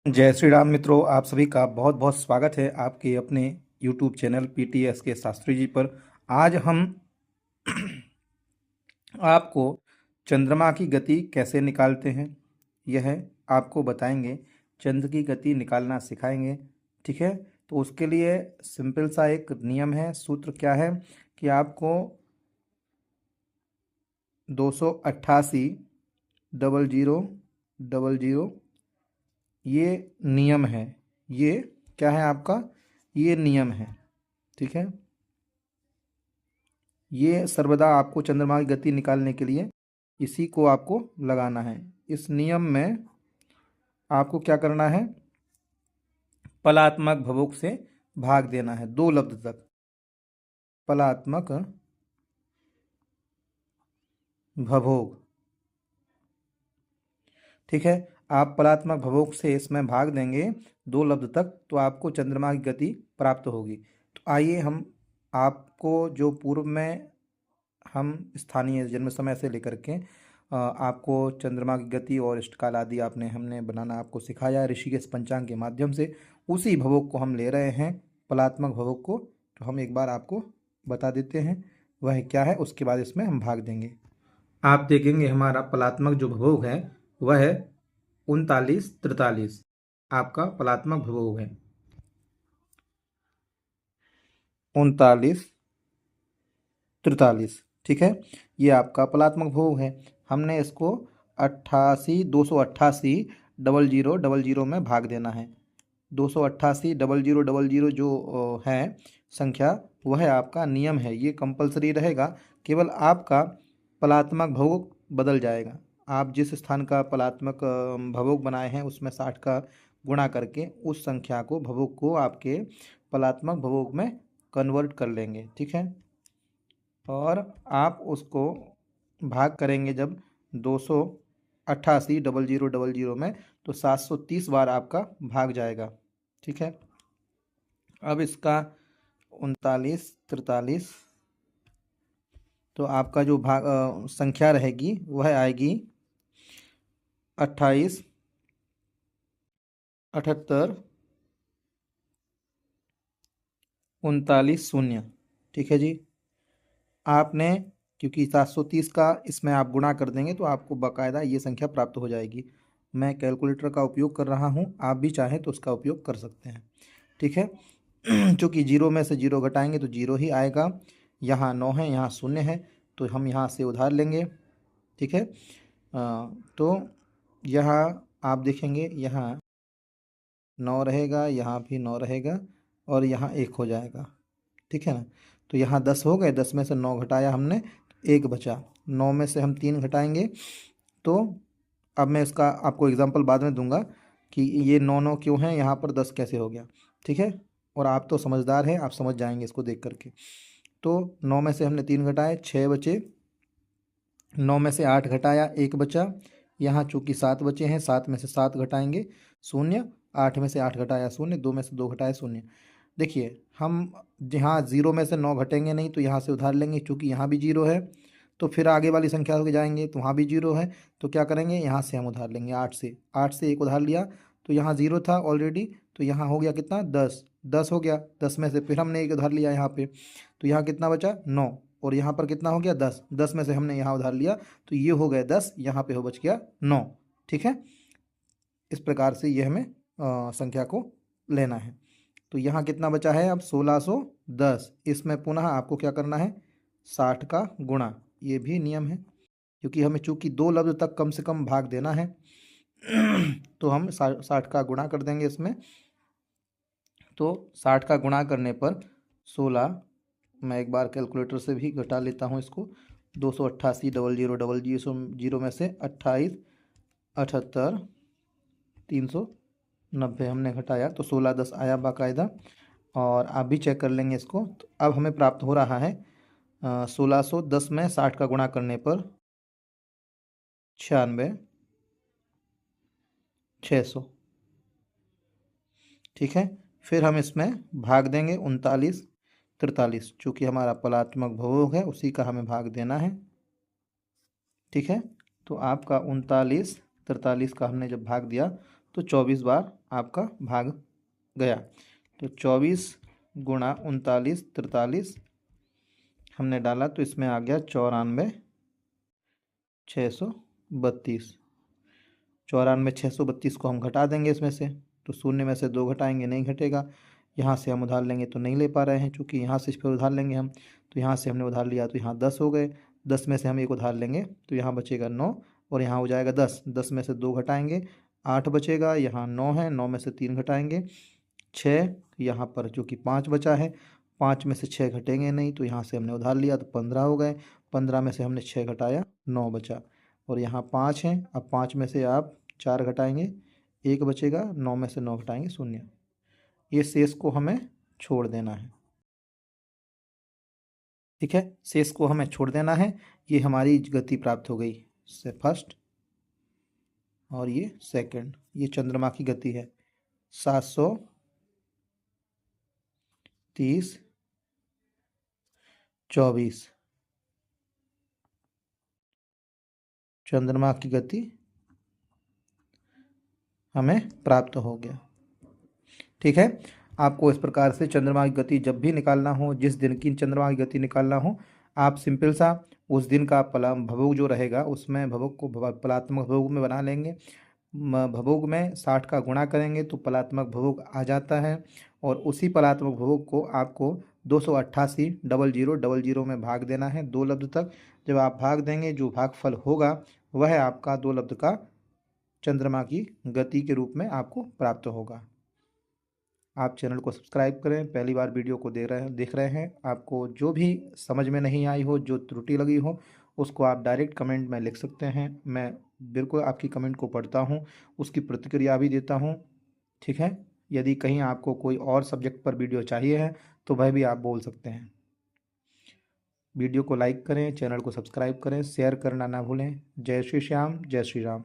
जय श्री राम मित्रों, आप सभी का बहुत बहुत स्वागत है आपके अपने YouTube चैनल PTS के शास्त्री जी पर। आज हम आपको चंद्रमा की गति कैसे निकालते हैं यह आपको बताएंगे। चंद्र की गति निकालना सिखाएंगे, ठीक है। तो उसके लिए सिंपल सा एक नियम है, सूत्र क्या है कि आपको 288 डबल जीरो डबल जीरो ये नियम है। ये क्या है आपका, ये नियम है, ठीक है। ये सर्वदा आपको चंद्रमा की गति निकालने के लिए इसी को आपको लगाना है। इस नियम में आपको क्या करना है, पलात्मक भवोग से भाग देना है 2 लब्ध तक। पलात्मक भवोग, ठीक है। आप पलात्मक भवोग से इसमें भाग देंगे 2 लब्ध तक तो आपको चंद्रमा की गति प्राप्त होगी। तो आइए हम आपको जो पूर्व में हम स्थानीय जन्म समय से लेकर के आपको चंद्रमा की गति और इष्टकाल आदि हमने बनाना आपको सिखाया ऋषिकेश पंचांग के माध्यम से। उसी भवोग को हम ले रहे हैं, पलात्मक भवोग को। तो हम एक बार आपको बता देते हैं वह क्या है, उसके बाद इसमें हम भाग देंगे। आप देखेंगे हमारा पलात्मक जो भवोग है वह है 3943। आपका पलात्मक भवोग है 3943, ठीक है। ये आपका पलात्मक भोग है। हमने इसको 288 डबल जीरो डबल जीरो में भाग देना है। 288 डबल जीरो जो है संख्या, वह आपका नियम है, ये कंपलसरी रहेगा। केवल आपका पलात्मक भोग बदल जाएगा। आप जिस स्थान का पलात्मक भवोग बनाए हैं उसमें 60 का गुणा करके उस संख्या को, भवोग को आपके पलात्मक भवोग में कन्वर्ट कर लेंगे, ठीक है। और आप उसको भाग करेंगे जब 288 डबल जीरो में, तो 730 बार आपका भाग जाएगा, ठीक है। अब इसका 3943, तो आपका जो भाग संख्या रहेगी वह आएगी 28 78 39 शून्य, ठीक है जी। आपने क्योंकि 730 का इसमें आप गुणा कर देंगे तो आपको बाकायदा ये संख्या प्राप्त हो जाएगी। मैं कैलकुलेटर का उपयोग कर रहा हूँ, आप भी चाहें तो उसका उपयोग कर सकते हैं, ठीक है। चूँकि जीरो में से जीरो घटाएंगे तो जीरो ही आएगा। यहाँ 9 है, यहाँ शून्य है, तो हम यहाँ से उधार लेंगे, ठीक है। तो यहाँ आप देखेंगे यहाँ 9 रहेगा, यहाँ भी 9 रहेगा और यहाँ 1 हो जाएगा, ठीक है ना। तो यहाँ 10 हो गए, 10 में से 9 घटाया हमने, 1 बचा। 9 में से हम 3 घटाएंगे। तो अब मैं इसका आपको एग्जांपल बाद में दूंगा कि ये 9 क्यों है, यहाँ पर 10 कैसे हो गया, ठीक है। और आप तो समझदार हैं, आप समझ जाएंगे इसको देख करके। तो 9 में से हमने 3 घटाए, 6 बचे। 9 में से 8 घटाया, 1 बचा। यहाँ चूँकि 7 बचे हैं, 7 में से 7 घटाएंगे, शून्य। 8 में से 8 घटाया, शून्य। 2 में से 2 घटाया, शून्य। देखिए हम जहाँ जीरो में से 9 घटेंगे नहीं तो यहाँ से उधार लेंगे, चूँकि यहाँ भी जीरो है। तो फिर आगे वाली संख्या हो जाएंगे तो वहाँ भी जीरो है, तो क्या करेंगे, यहाँ से हम उधार लेंगे 8 से। 8 से एक उधार लिया तो यहाँ जीरो था ऑलरेडी, तो यहाँ हो गया कितना, 10। 10 हो गया, 10 में से फिर हमने एक उधार लिया यहाँ पे, तो यहाँ कितना बचा, 9। और यहाँ पर कितना हो गया, 10। 10 में से हमने यहाँ उधार लिया तो ये हो गए 10, यहाँ पे हो बच गया 9, ठीक है। इस प्रकार से ये हमें संख्या को लेना है। तो यहाँ कितना बचा है अब, 1610। इसमें पुनः आपको क्या करना है, 60 का गुणा। ये भी नियम है, क्योंकि हमें चूंकि 2 लब्ध तक कम से कम भाग देना है तो हम 60 का गुणा कर देंगे इसमें। तो 60 का गुणा करने पर 16, मैं एक बार कैलकुलेटर से भी घटा लेता हूँ इसको। 288 डबल जीरो जीरो में से 28 78 390 हमने घटाया तो 1610 आया बाकायदा। और आप भी चेक कर लेंगे इसको। तो अब हमें प्राप्त हो रहा है 1610 में 60 का गुणा करने पर 96,600, ठीक है। फिर हम इसमें भाग देंगे 3943, चूँकि हमारा पलात्मक भवोग है उसी का हमें भाग देना है, ठीक है। तो आपका 3943 का हमने जब भाग दिया तो 24 बार आपका भाग गया। तो 24 गुणा 39 43 हमने डाला तो इसमें आ गया 94,632। 94,632 को हम घटा देंगे इसमें से, तो शून्य में से 2 घटाएंगे, नहीं घटेगा। यहाँ से हम उधार लेंगे तो नहीं ले पा रहे हैं, चूँकि यहाँ से फिर उधार लेंगे हम, तो यहाँ से हमने उधार लिया तो यहाँ 10 हो गए। 10 में से हम एक उधार लेंगे तो यहाँ बचेगा 9 और यहाँ हो जाएगा 10। 10 में से 2 घटाएंगे 8 बचेगा, यहाँ 9 है, 9 में से 3 घटाएंगे 6, यहाँ पर जो कि 5 बचा है, 5 में से 6 घटेंगे नहीं, तो यहाँ से हमने उधार लिया तो 15 हो गए। 15 में से हमने 6 घटाया 9 बचा, और यहाँ 5 है। अब 5 में से आप 4 घटाएंगे 1 बचेगा, 9 में से 9 घटाएंगे 0। ये शेष को हमें छोड़ देना है, ठीक है, शेष को हमें छोड़ देना है। ये हमारी गति प्राप्त हो गई से फर्स्ट, और ये सेकंड। ये चंद्रमा की गति है 730 24। चंद्रमा की गति हमें प्राप्त हो गया, ठीक है। आपको इस प्रकार से चंद्रमा की गति जब भी निकालना हो, जिस दिन की चंद्रमा की गति निकालना हो, आप सिंपल सा उस दिन का भवोग जो रहेगा उसमें भवोग को पलात्मक भवोग में बना लेंगे। भवोग में 60 का गुणा करेंगे तो पलात्मक भवोग आ जाता है, और उसी पलात्मक भवोग को आपको 288,00,00 में भाग देना है 2 लब्ध तक। जब आप भाग देंगे, जो भागफल होगा वह आपका 2 लब्ध का चंद्रमा की गति के रूप में आपको प्राप्त होगा। आप चैनल को सब्सक्राइब करें, पहली बार वीडियो को देख रहे हैं। आपको जो भी समझ में नहीं आई हो, जो त्रुटि लगी हो, उसको आप डायरेक्ट कमेंट में लिख सकते हैं। मैं बिल्कुल आपकी कमेंट को पढ़ता हूँ, उसकी प्रतिक्रिया भी देता हूँ, ठीक है। यदि कहीं आपको कोई और सब्जेक्ट पर वीडियो चाहिए है तो वह भी आप बोल सकते हैं। वीडियो को लाइक करें, चैनल को सब्सक्राइब करें, शेयर करना ना भूलें। जय श्री श्याम, जय श्री राम।